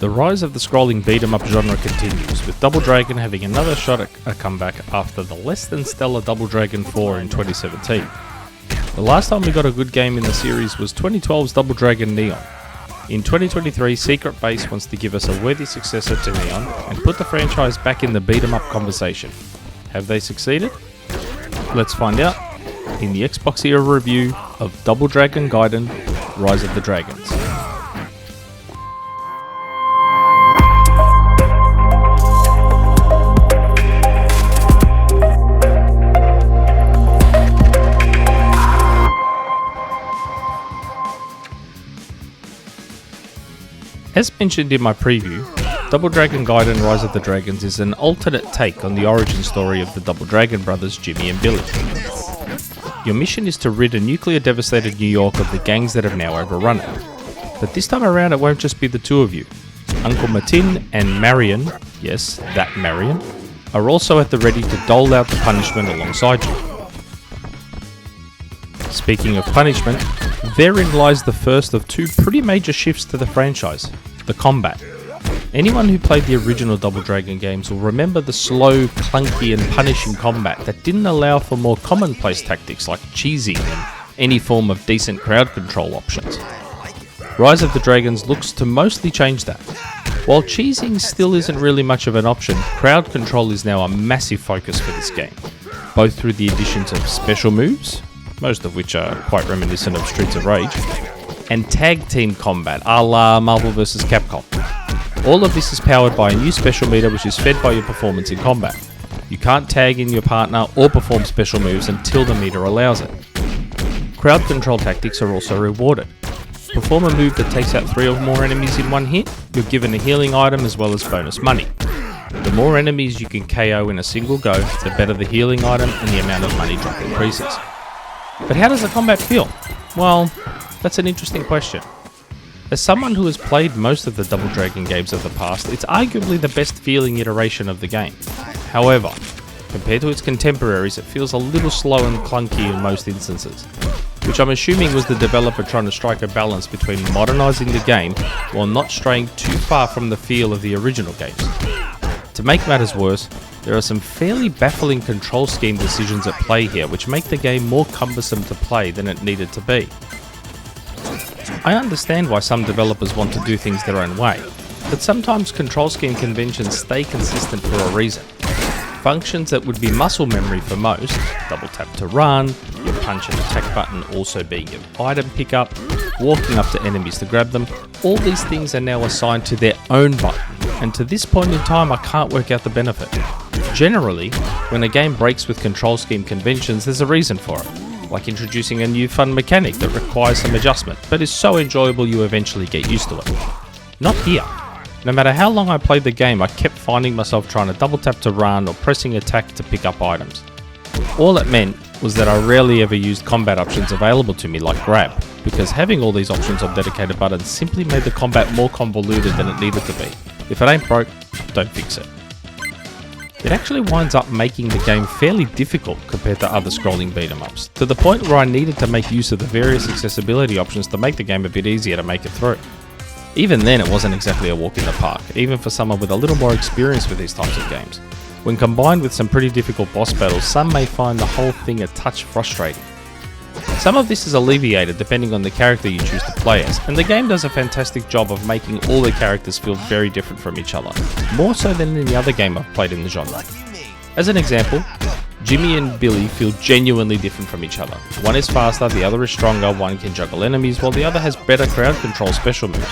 The rise of the scrolling beat-em-up genre continues, with Double Dragon having another shot at a comeback after the less than stellar Double Dragon 4 in 2017. The last time we got a good game in the series was 2012's Double Dragon Neon. In 2023, Secret Base wants to give us a worthy successor to Neon and put the franchise back in the beat-em-up conversation. Have they succeeded? Let's find out in the XboxEra review of Double Dragon Gaiden, Rise of the Dragons. As mentioned in my preview, Double Dragon Gaiden Rise of the Dragons is an alternate take on the origin story of the Double Dragon brothers Jimmy and Billy. Your mission is to rid a nuclear-devastated New York of the gangs that have now overrun it. But this time around it won't just be the two of you. Uncle Martin and Marion, yes, that Marion, are also at the ready to dole out the punishment alongside you. Speaking of punishment, therein lies the first of two pretty major shifts to the franchise, the combat. Anyone who played the original Double Dragon games will remember the slow, clunky and punishing combat that didn't allow for more commonplace tactics like cheesing and any form of decent crowd control options. Rise of the Dragons looks to mostly change that. While cheesing still isn't really much of an option, crowd control is now a massive focus for this game, both through the additions of special moves, most of which are quite reminiscent of Streets of Rage, and tag team combat a la Marvel vs. Capcom. All of this is powered by a new special meter which is fed by your performance in combat. You can't tag in your partner or perform special moves until the meter allows it. Crowd control tactics are also rewarded. Perform a move that takes out 3 or more enemies in one hit, you're given a healing item as well as bonus money. The more enemies you can KO in a single go, the better the healing item and the amount of money drop increases. But how does the combat feel? Well, that's an interesting question. As someone who has played most of the Double Dragon games of the past, it's arguably the best feeling iteration of the game. However, compared to its contemporaries, it feels a little slow and clunky in most instances, which I'm assuming was the developer trying to strike a balance between modernising the game while not straying too far from the feel of the original games. To make matters worse, there are some fairly baffling control scheme decisions at play here which make the game more cumbersome to play than it needed to be. I understand why some developers want to do things their own way, but sometimes control scheme conventions stay consistent for a reason. Functions that would be muscle memory for most, double tap to run, your punch and attack button also being your item pickup, walking up to enemies to grab them, all these things are now assigned to their own button, and to this point in time I can't work out the benefit. Generally, when a game breaks with control scheme conventions, there's a reason for it, like introducing a new fun mechanic that requires some adjustment, but is so enjoyable you eventually get used to it. Not here. No matter how long I played the game, I kept finding myself trying to double tap to run or pressing attack to pick up items. All it meant was that I rarely ever used combat options available to me like grab, because having all these options on dedicated buttons simply made the combat more convoluted than it needed to be. If it ain't broke, don't fix it. It actually winds up making the game fairly difficult compared to other scrolling beat-em-ups, to the point where I needed to make use of the various accessibility options to make the game a bit easier to make it through. Even then it wasn't exactly a walk in the park, even for someone with a little more experience with these types of games. When combined with some pretty difficult boss battles, some may find the whole thing a touch frustrating. Some of this is alleviated depending on the character you choose to play as, and the game does a fantastic job of making all the characters feel very different from each other, more so than any other game I've played in the genre. As an example, Jimmy and Billy feel genuinely different from each other. One is faster, the other is stronger, one can juggle enemies, while the other has better crowd control special moves.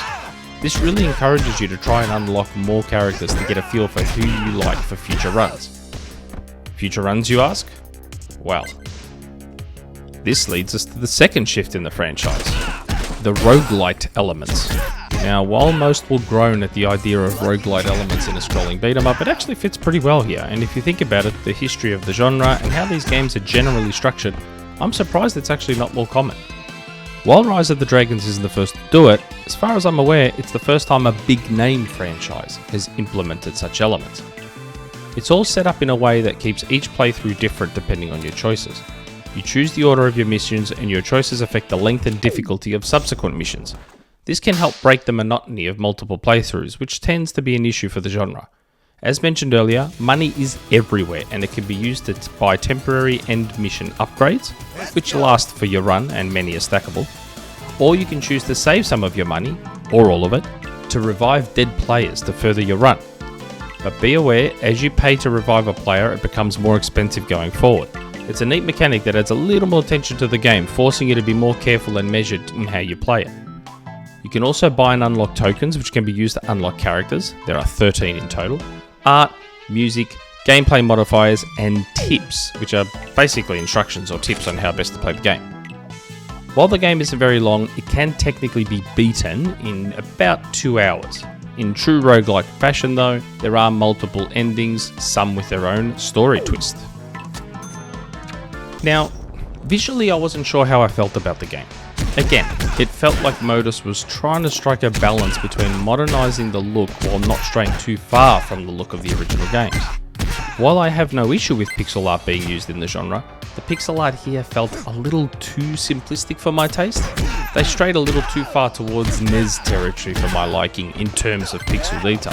This really encourages you to try and unlock more characters to get a feel for who you like for future runs. Future runs, you ask? Well, this leads us to the second shift in the franchise, the roguelite elements. Now, while most will groan at the idea of roguelite elements in a scrolling beat-em-up, it actually fits pretty well here, and if you think about it, the history of the genre and how these games are generally structured, I'm surprised it's actually not more common. While Rise of the Dragons isn't the first to do it, as far as I'm aware, it's the first time a big-name franchise has implemented such elements. It's all set up in a way that keeps each playthrough different depending on your choices. You choose the order of your missions, and your choices affect the length and difficulty of subsequent missions. This can help break the monotony of multiple playthroughs, which tends to be an issue for the genre. As mentioned earlier, money is everywhere and it can be used to buy temporary end mission upgrades, which last for your run and many are stackable, or you can choose to save some of your money, or all of it, to revive dead players to further your run. But be aware, as you pay to revive a player, it becomes more expensive going forward. It's a neat mechanic that adds a little more attention to the game, forcing you to be more careful and measured in how you play it. You can also buy and unlock tokens, which can be used to unlock characters. There are 13 in total. Art, music, gameplay modifiers, and tips, which are basically instructions or tips on how best to play the game. While the game isn't very long, it can technically be beaten in about 2 hours. In true roguelike fashion though, there are multiple endings, some with their own story twist. Now, visually I wasn't sure how I felt about the game. Again, it felt like Modus was trying to strike a balance between modernising the look while not straying too far from the look of the original games. While I have no issue with pixel art being used in the genre, the pixel art here felt a little too simplistic for my taste. They strayed a little too far towards NES territory for my liking in terms of pixel detail.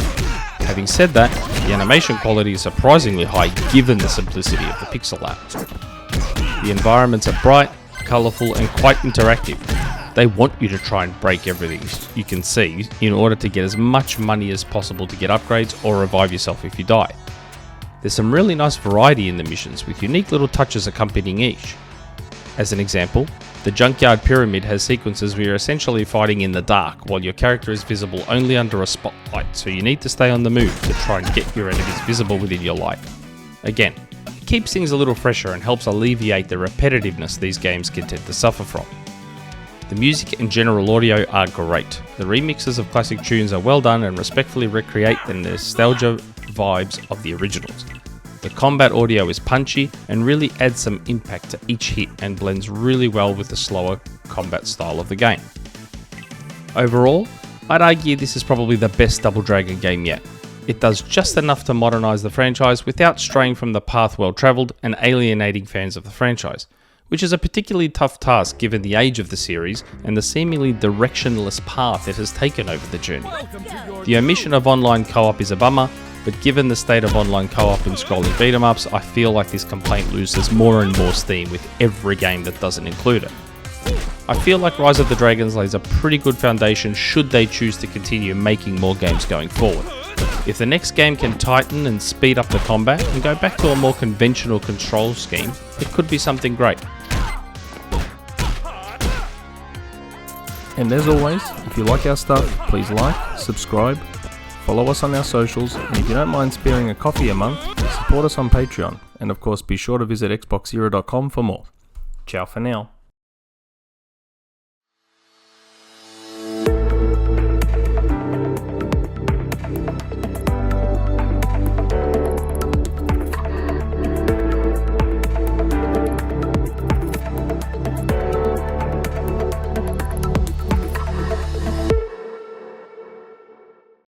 Having said that, the animation quality is surprisingly high given the simplicity of the pixel art. The environments are bright, colourful and quite interactive. They want you to try and break everything you can see in order to get as much money as possible to get upgrades or revive yourself if you die. There's some really nice variety in the missions with unique little touches accompanying each. As an example, the Junkyard Pyramid has sequences where you're essentially fighting in the dark while your character is visible only under a spotlight, so you need to stay on the move to try and get your enemies visible within your light. Again, it keeps things a little fresher and helps alleviate the repetitiveness these games can tend to suffer from. The music and general audio are great. The remixes of classic tunes are well done and respectfully recreate the nostalgia vibes of the originals. The combat audio is punchy and really adds some impact to each hit and blends really well with the slower combat style of the game. Overall, I'd argue this is probably the best Double Dragon game yet. It does just enough to modernise the franchise without straying from the path well travelled and alienating fans of the franchise, which is a particularly tough task given the age of the series and the seemingly directionless path it has taken over the journey. The omission of online co-op is a bummer, but given the state of online co-op and scrolling beat-em-ups, I feel like this complaint loses more and more steam with every game that doesn't include it. I feel like Rise of the Dragons lays a pretty good foundation should they choose to continue making more games going forward. If the next game can tighten and speed up the combat and go back to a more conventional control scheme, it could be something great. And as always, if you like our stuff, please like, subscribe, follow us on our socials, and if you don't mind sparing a coffee a month, support us on Patreon, and of course be sure to visit XboxEra.com for more. Ciao for now.